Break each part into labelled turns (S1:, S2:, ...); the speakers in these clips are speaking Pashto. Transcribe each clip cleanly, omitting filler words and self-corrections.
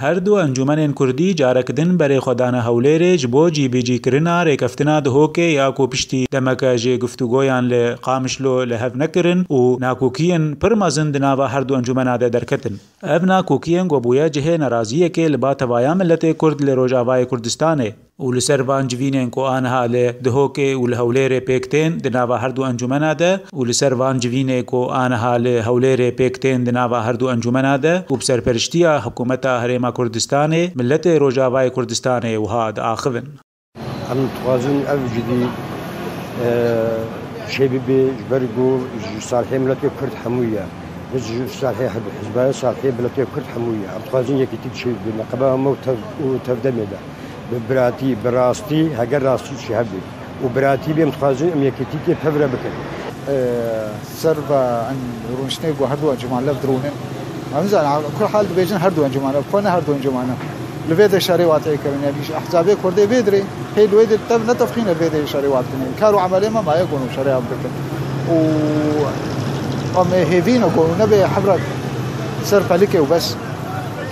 S1: هردو انجمن کردی جارکدن برای خدانه هولێرێ بۆ جیبیجیکردنا ڕێکەفتنا دهۆکێ یاکۆ پشتی دەمەکە ژێ گفتوگۆیان لە قامشلۆ لە هەڤ نەکردن و ناکۆکیەن پڕ مەزن دناوە هەردوو ئەنجومەنادا دەرکەتن. ئەڤ ناکۆکیەن گۆبوویە جهێ نەرازیەکێ لە با تەوایا ملەتێ کورد لە ڕۆژاوای کوردستانê و لەسەر ڤانجڤینên کو ئانها لە دهۆکێ و لە هەولێرê پێکتێن دناوە هەردوو ئەنجومەنادا و لەسەر ڤانجڤینê کو ئانها لە هەولێرê پێکتێن دناوە هەردوو ئەنجومەنادا و بسەرپەرشتیە حکوومەتە هەرێما کوردستانê ملەتê ڕۆژاوای کوردستانê وها دائاخivin.
S2: Em dixwazin ev jidî şê bibe ji ber ku ji salhê miletê Kurd hemû ye. Biz ji salhê hizbaya salhê miletê Kurd hemû ye. Em dixwazin yekîtî şê bibe neqeba hemû tevdemê de. Bi biratî, bi rastî, heger rastî jî hebe. û biratî bê em dixwazin em yekîtî tê pevre bikin.
S3: سر عن رونشنيق وهردو انجمان لف درونين همزان على كل حال بيجن هردو انجمان كون هردو انجمان لفيد شريوات كرن يعني احزابي كردي بيدري هي الويد تم نتفخين الفيد شريوات كانوا عمليه ما يكونوا شريعه بكن و هم هيفين يكونوا نبي حبرك سر فلكي وبس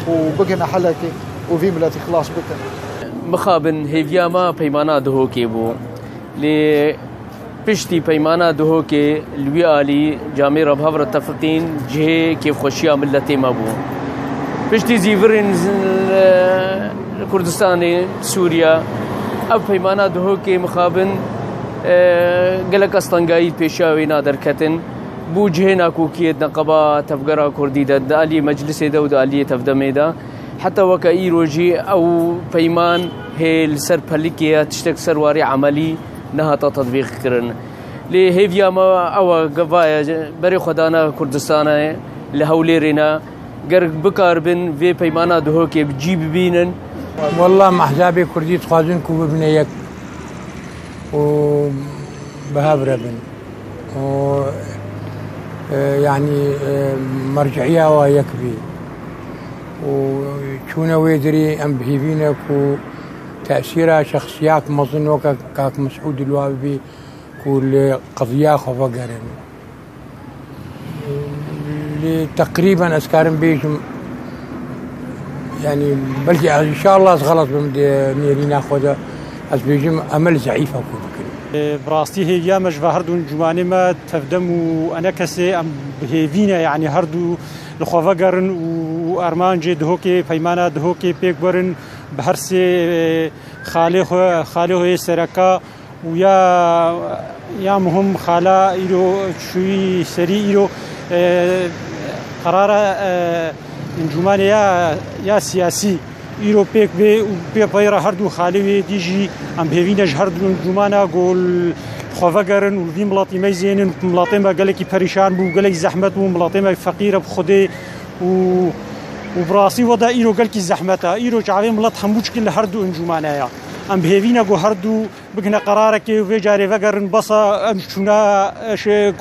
S3: وبقنا حلكي وفي ملاتي خلاص بكن
S4: مخابن هيفياما بيمانا دهوكي بو لي پشتی پیمانه دهو که لوی علی جامعه ربها تفرتین جه که خوشی ملت ما بو پشتی زیورین کردستان سوریا اب پیمانه دهو که مخابن گلک استانگایی پیشاوی نادر کتن بو جه ناکوکیت نقبا تفگرا کردی دا علی مجلس دا و دا علی تفدمه دا حتی وکا ای روجی او پیمان هیل سر پلیکیه تشتک سرواری عملی نهاتا تطبیق کرن لی هیویا ما او گوایا بری خدانا کردستان لهوليرنا گرگ بکار بن وی پیمانا دهو که بجیب بینن
S5: والله محزابي كردي تخازن كوب ابن يك و بهابر ابن و يعني مرجعيه ويكفي وشونا ويدري ام بهيفينك و تأثيرها شخصيات مظن كاك مسعود الوابي كل قضية خفقرن تقريبا أسكارن بيجم يعني بلكي إن شاء الله غلط بمديري ناخذها أس بيجم أمل زعيفة
S6: براستي هي مش هردو جواني ما تفدم وأنا كسي أم بهيفينا يعني هردو لخوفقرن وأرمان جي دهوكي بيمانا دهوكي بيكبرن بهرسي خاله سركا ويا مهم خالا إيرو شوي سري إيرو قرار انجمان يا سياسي إيرو بيك بي وبيرا هردو خالي ديجي أم بهيفينج هردو انجمانا قول خوفقرن وفي ملاطي ميزين ملاطي ما قالكي بريشان بو قالك زحمت وملاطي ما فقيرة بخدي وبراسي ودا إيرو قالكي زحمتها إيرو جعلي ملاط حموش كل هردو انجمانايا ام بهيفينا جو هردو بقنا قرارك وفي جاري فقرن بصا امشونا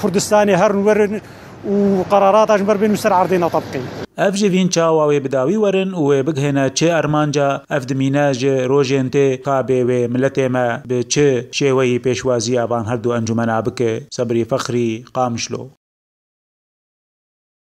S6: كردستاني هرن ورن وقرارات اجبر بين مسر عرضنا طبقي
S1: اف جوین چاواوی بداوی ورن و بگهنا چه ارمانجا اف دمیناج روجنته قابه و ملته ما به چه شیوهی پیشوازی آبان هردو انجمن آبکه صبری فخری قامشلو